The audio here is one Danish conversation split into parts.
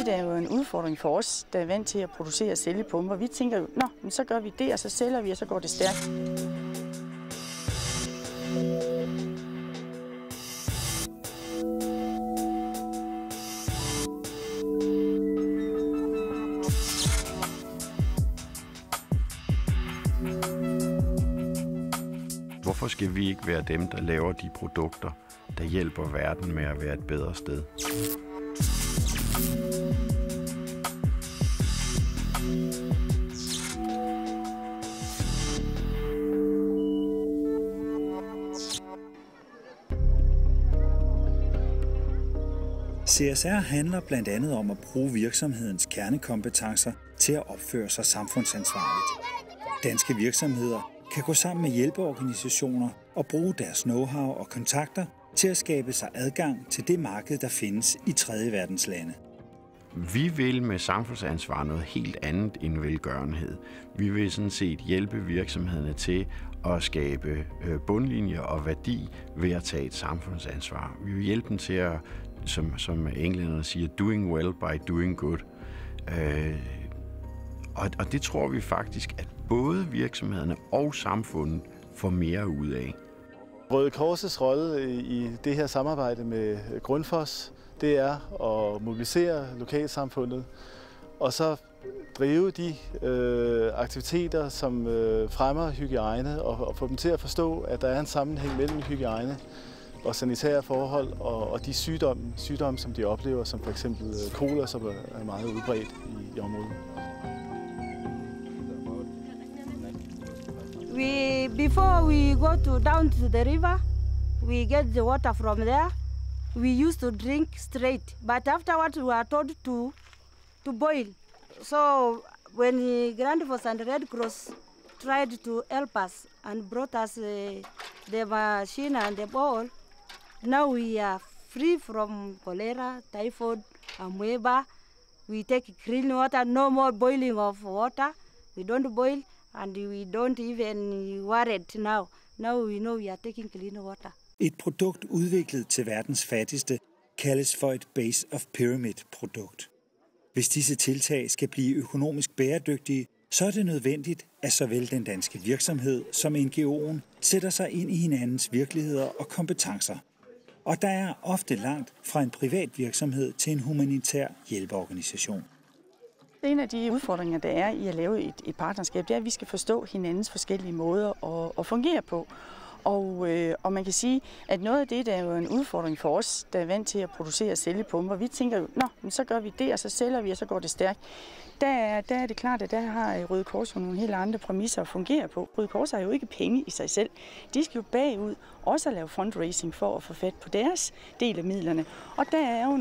der er jo en udfordring for os, der er vant til at producere og sælge pumper. Vi tænker jo, men så gør vi det, og så sælger vi, og så går det stærkt. Hvorfor skal vi ikke være dem, der laver de produkter, der hjælper verden med at være et bedre sted? CSR handler blandt andet om at bruge virksomhedens kernekompetencer til at opføre sig samfundsansvarligt. Danske virksomheder kan gå sammen med hjælpeorganisationer og bruge deres know-how og kontakter til at skabe sig adgang til det marked, der findes i tredje verdens lande. Vi vil med samfundsansvar noget helt andet end velgørenhed. Vi vil sådan set hjælpe virksomhederne til at skabe bundlinjer og værdi ved at tage et samfundsansvar. Vi vil hjælpe dem til at, som englænderne siger, doing well by doing good. Og det tror vi faktisk, at både virksomhederne og samfundet får mere ud af. Røde Kors' rolle i det her samarbejde med Grundfos, det er at mobilisere lokalsamfundet og så drive de aktiviteter, som fremmer hygiejne og få dem til at forstå, at der er en sammenhæng mellem hygiejne og sanitære forhold og de sygdomme, som de oplever, som f.eks. kolera, som er meget udbredt i området. Before we go down to the river, we get the water from there. We used to drink straight, but afterwards we were told to boil. So when Grundfos and Red Cross tried to help us and brought us the machine and the bowl, now we are free from cholera, typhoid, amoeba. We take clean water, no more boiling of water. We don't boil. And we don't even worry it now. Now we know we are taking clean water. Et produkt udviklet til verdens fattigste kaldes for et base of pyramid-produkt. Hvis disse tiltag skal blive økonomisk bæredygtige, så er det nødvendigt, at såvel den danske virksomhed som NGO'en sætter sig ind i hinandens virkeligheder og kompetencer. Og der er ofte langt fra en privat virksomhed til en humanitær hjælpeorganisation. En af de udfordringer, der er i at lave et partnerskab, det er, at vi skal forstå hinandens forskellige måder at fungere på. Og man kan sige, at noget af det, der er jo en udfordring for os, der er vant til at producere og sælge pumper. Vi tænker jo, så gør vi det, og så sælger vi, og så går det stærkt. Der er det klart, at der har Røde Kors nogle helt andre præmisser at fungere på. Røde Kors har jo ikke penge i sig selv. De skal jo bagud også at lave fundraising for at få fat på deres del af midlerne. Og der er jo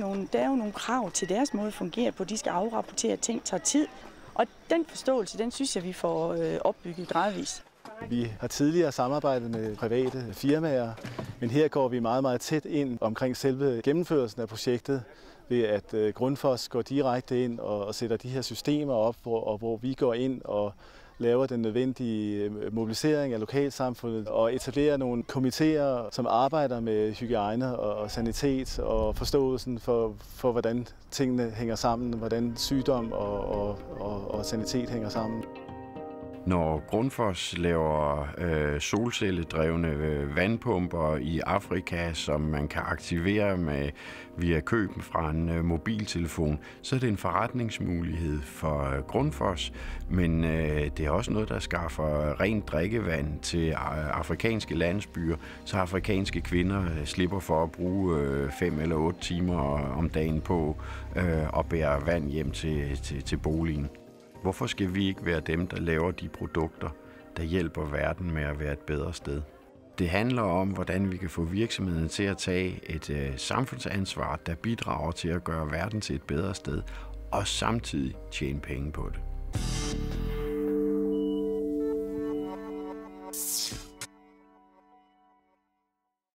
nogle krav til deres måde at fungere på. De skal afrapportere, at ting tager tid. Og den forståelse, den synes jeg, vi får opbygget gradvist. Vi har tidligere samarbejdet med private firmaer, men her går vi meget, meget tæt ind omkring selve gennemførelsen af projektet, ved at Grundfos går direkte ind og sætter de her systemer op, hvor vi går ind og laver den nødvendige mobilisering af lokalsamfundet og etablerer nogle komitéer, som arbejder med hygiejne og sanitet og forståelsen for hvordan tingene hænger sammen, hvordan sygdom og sanitet hænger sammen. Når Grundfos laver solcelledrevne vandpumper i Afrika, som man kan aktivere via køb fra en mobiltelefon, så er det en forretningsmulighed for Grundfos, men det er også noget, der skaffer rent drikkevand til afrikanske landsbyer, så afrikanske kvinder slipper for at bruge 5 eller 8 timer om dagen på at bære vand hjem til boligen. Hvorfor skal vi ikke være dem, der laver de produkter, der hjælper verden med at være et bedre sted? Det handler om, hvordan vi kan få virksomheden til at tage et samfundsansvar, der bidrager til at gøre verden til et bedre sted, og samtidig tjene penge på det.